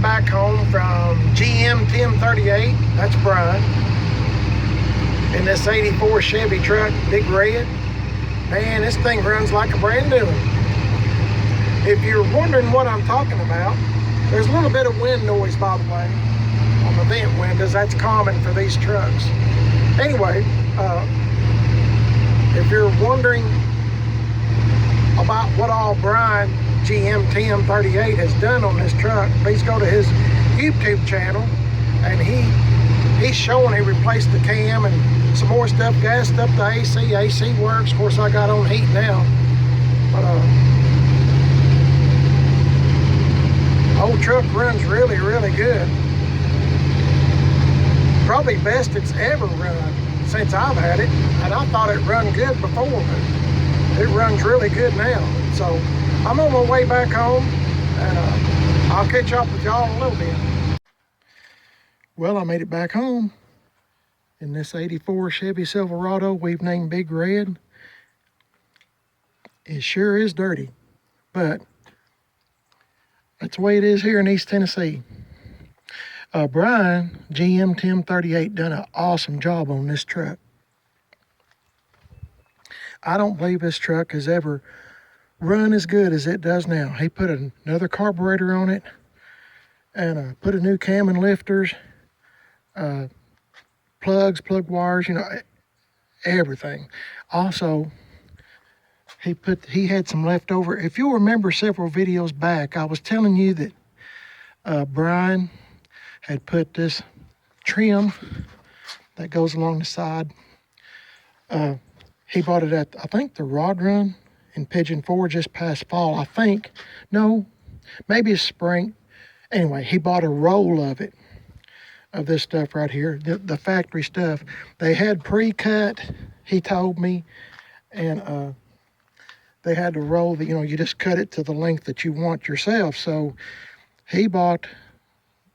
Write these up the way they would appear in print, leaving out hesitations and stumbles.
back home from GM TIM38. That's Bryan. In this 84 Chevy truck, big red. Man, this thing runs like a brand new one. If you're wondering what I'm talking about, there's a little bit of wind noise, by the way, on the vent windows. That's common for these trucks. Anyway, if you're wondering about what all Bryan GM TIM38 has done on this truck, please go to his YouTube channel, and he's showing he replaced the cam and some more stuff, gassed up the AC. AC works. Of course, I got on heat now, but old truck runs really good. Probably best it's ever run since I've had it, and I thought it run good before, but it runs really good now. So I'm on my way back home, and I'll catch up with y'all in a little bit. Well, I made it back home in this 84 Chevy Silverado we've named Big Red. It sure is dirty, but that's the way it is here in East Tennessee. Bryan GM TIM38 done an awesome job on this truck. I don't believe this truck has ever run as good as it does now. He put another carburetor on it, and put a new cam and lifters, plugs, plug wires, you know, everything. Also, he had some leftover. If you'll remember several videos back, I was telling you that Bryan had put this trim that goes along the side. He bought it at, I think, the Rod Run in Pigeon Forge just past fall, I think. No, maybe it's spring. Anyway, he bought a roll of it, of this stuff right here, the factory stuff. They had pre-cut, he told me, and they had to roll the, you know, you just cut it to the length that you want yourself. So he bought,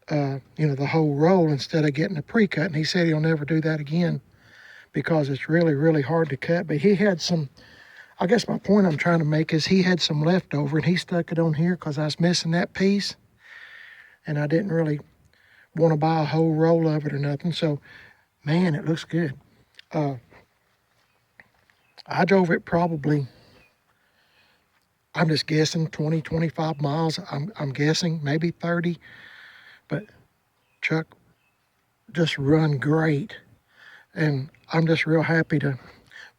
you know, the whole roll instead of getting a pre-cut, and he said he'll never do that again because it's really hard to cut. But he had some, I guess my point I'm trying to make is he had some leftover, and he stuck it on here because I was missing that piece, and I didn't really want to buy a whole roll of it or nothing. So, man, it looks good. I drove it probably, I'm just guessing, 20, 25 miles. I'm guessing maybe 30, but truck just run great. And I'm just real happy to,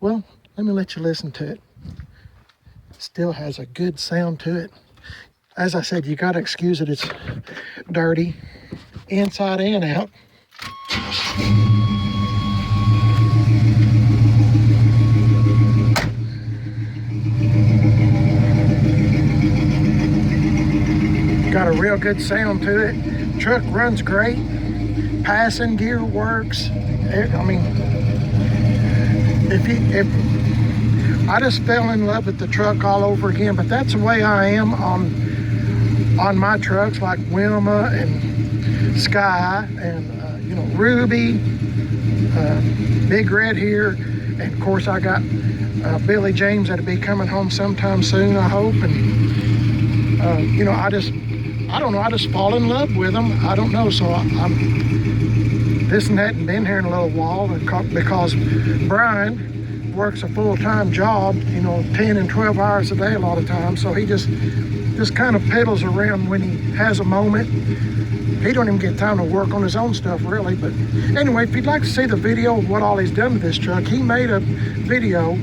well, let me let you listen to it. Still has a good sound to it. As I said, you got to excuse it. It's dirty inside and out. Got a real good sound to it. Truck runs great. Passing gear works. I mean, if I just fell in love with the truck all over again, but that's the way I am on my trucks like Wilma and Sky and you know, Ruby, Big Red here, and of course I got Billy James that'll be coming home sometime soon, I hope. And you know, I don't know, I just fall in love with them. I don't know, so this and hadn't been here in a little while because Bryan works a full-time job, you know, 10 and 12 hours a day a lot of times. So he just kind of pedals around when he has a moment. He don't even get time to work on his own stuff really. But anyway, if you'd like to see the video of what all he's done to this truck, he made a video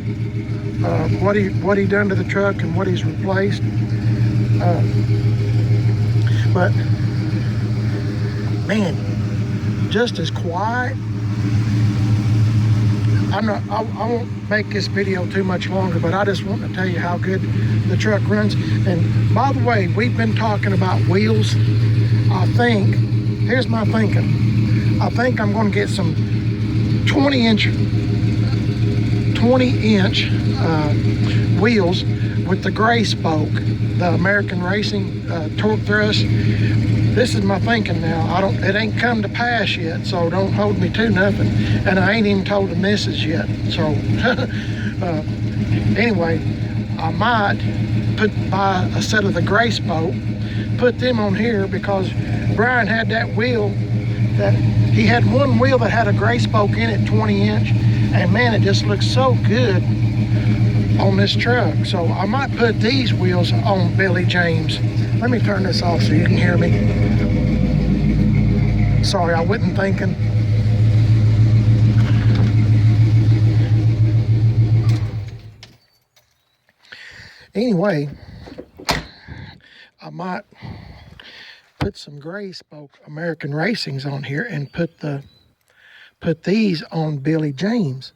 of what he done to the truck and what he's replaced. But man, just as quiet. I won't make this video too much longer, but I just want to tell you how good the truck runs. And by the way, we've been talking about wheels. I think, here's my thinking. I think I'm going to get some 20-inch wheels with the gray spoke, the American Racing torque thrust. This is my thinking now. It ain't come to pass yet, so don't hold me to nothing. And I ain't even told the missus yet. So anyway, I might buy a set of the gray spoke, put them on here because Bryan had that wheel, that he had one wheel that had a gray spoke in it, 20-inch, and man, it just looks so good on this truck. So I might put these wheels on Billy James. Let me turn this off so you can hear me. Sorry, I wasn't thinking. Anyway, I might put some gray spoke American Racings on here and put these on Billy James.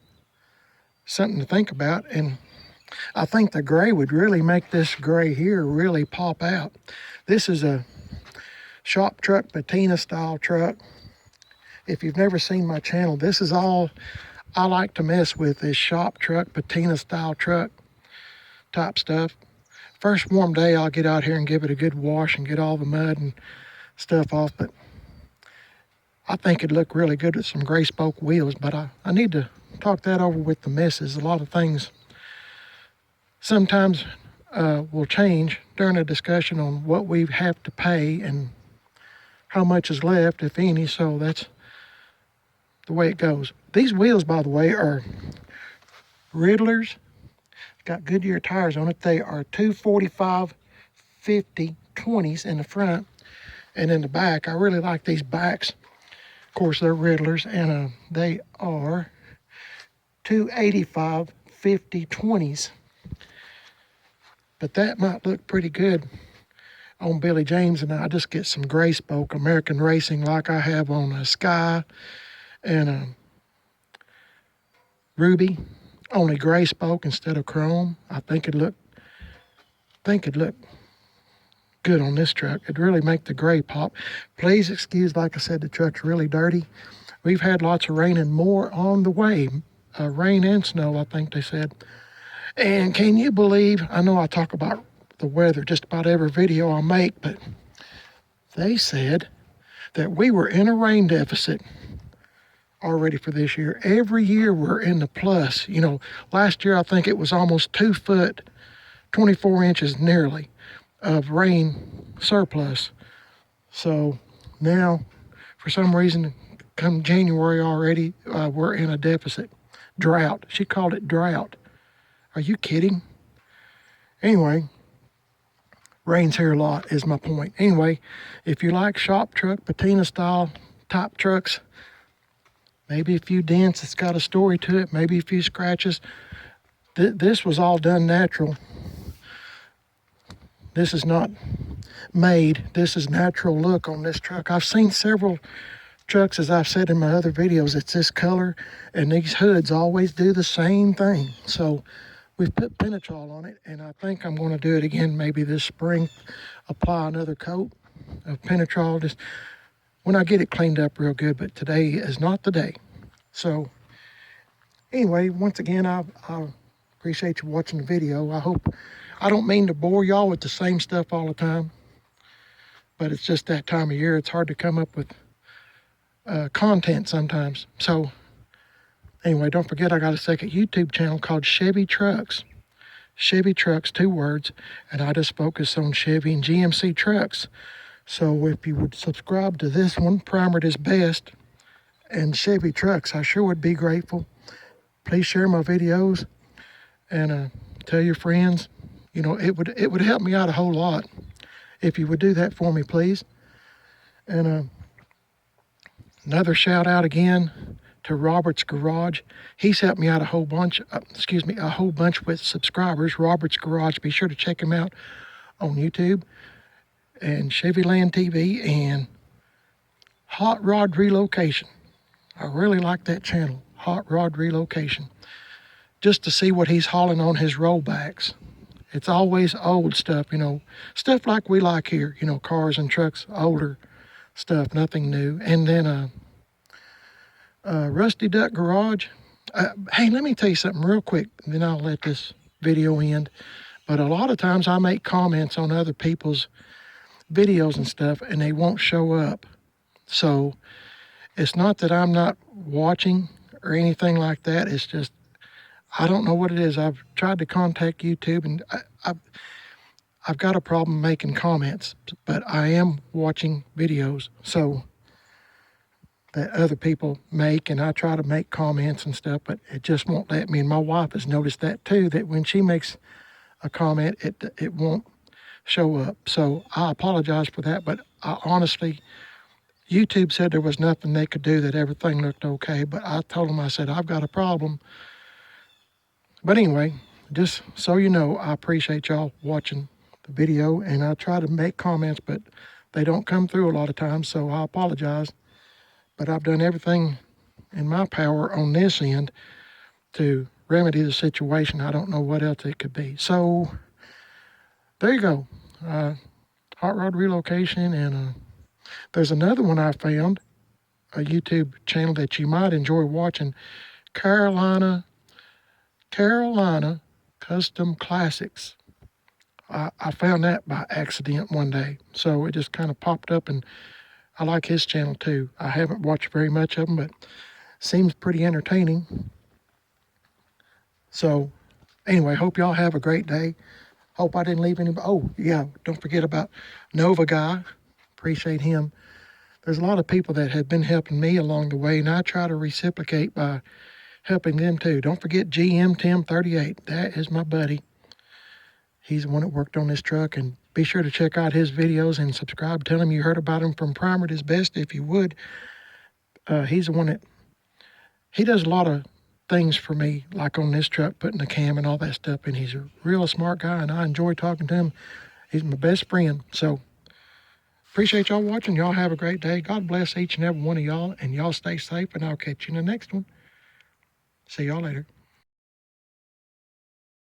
Something to think about. And I think the gray would really make this gray here really pop out. This is a shop truck, patina style truck. If you've never seen my channel, this is all I like to mess with, is shop truck, patina style truck type stuff. First warm day, I'll get out here and give it a good wash and get all the mud and stuff off. But I think it'd look really good with some gray spoke wheels. But I need to talk that over with the missus. A lot of things sometimes will change during a discussion on what we have to pay and how much is left, if any. So that's the way it goes. These wheels, by the way, are Riddlers. Got Goodyear tires on it. They are 245 50 20s in the front and in the back. I really like these backs. Of course, they're Riddlers, and they are 285 50 20s. But that might look pretty good on Billy James, and I just get some gray spoke American Racing like I have on a Sky and a Ruby, only gray spoke instead of chrome. I think it'd look good on this truck. It'd really make the gray pop. Please excuse, like I said, the truck's really dirty. We've had lots of rain and more on the way. Rain and snow, I think they said. And can you believe, I know I talk about the weather just about every video I make, but they said that we were in a rain deficit already for this year. Every year we're in the plus. You know, last year I think it was almost 2 foot, 24 inches nearly of rain surplus. So now, for some reason, come January already, we're in a deficit. Drought. She called it drought. Are you kidding? Anyway, rains here a lot is my point. Anyway, if you like shop truck, patina style type trucks, maybe a few dents, it's got a story to it, maybe a few scratches. This was all done natural. This is not made. This is natural look on this truck. I've seen several trucks, as I've said in my other videos, it's this color, and these hoods always do the same thing. So we've put Penetrol on it, and I think I'm going to do it again maybe this spring. Apply another coat of Penetrol just when I get it cleaned up real good, but today is not the day. So anyway, once again, I appreciate you watching the video. I don't mean to bore y'all with the same stuff all the time, but it's just that time of year. It's hard to come up with content sometimes. So anyway, don't forget I got a second YouTube channel called Chevy Trucks. Chevy Trucks, 2 words, and I just focus on Chevy and GMC trucks. So if you would subscribe to this one, Primered is Best, and Chevy Trucks, I sure would be grateful. Please share my videos and tell your friends. You know, it would help me out a whole lot if you would do that for me, please. And another shout out again to Robert's Garage. He's helped me out a whole bunch with subscribers. Robert's Garage, be sure to check him out on YouTube and Chevyland TV and Hot Rod Relocation. I really like that channel, Hot Rod Relocation, just to see what he's hauling on his rollbacks. It's always old stuff, you know, stuff like we like here, you know, cars and trucks, older stuff, nothing new. And then Rusty Duck Garage. Hey, let me tell you something real quick, and then I'll let this video end. But a lot of times I make comments on other people's videos and stuff, and they won't show up. So it's not that I'm not watching or anything like that. It's just, I don't know what it is. I've tried to contact YouTube, and I've got a problem making comments, but I am watching videos so that other people make, and I try to make comments and stuff, but it just won't let me. And my wife has noticed that too, that when she makes a comment, it won't show up. So I apologize for that, but I honestly, YouTube said there was nothing they could do, that everything looked okay, but I told them, I said, I've got a problem. But anyway, just so you know, I appreciate y'all watching the video, and I try to make comments, but they don't come through a lot of times, so I apologize. But I've done everything in my power on this end to remedy the situation. I don't know what else it could be. So there you go. Hot rod relocation, and there's another one I found, a YouTube channel that you might enjoy watching, Carolina Custom Classics. I found that by accident one day, so it just kind of popped up, and I like his channel too. I haven't watched very much of him, but seems pretty entertaining. So anyway, hope y'all have a great day. Hope I didn't leave anybody. Oh yeah, don't forget about Nova Guy. Appreciate him. There's a lot of people that have been helping me along the way, and I try to reciprocate by helping them too. Don't forget GM TIM38. That is my buddy. He's the one that worked on this truck, and be sure to check out his videos and subscribe. Tell him you heard about him from Primer at his best if you would. He's the one that, he does a lot of things for me, like on this truck, putting the cam and all that stuff, and he's a real smart guy, and I enjoy talking to him. He's my best friend. So appreciate y'all watching. Y'all have a great day. God bless each and every one of y'all, and y'all stay safe, and I'll catch you in the next one. See y'all later.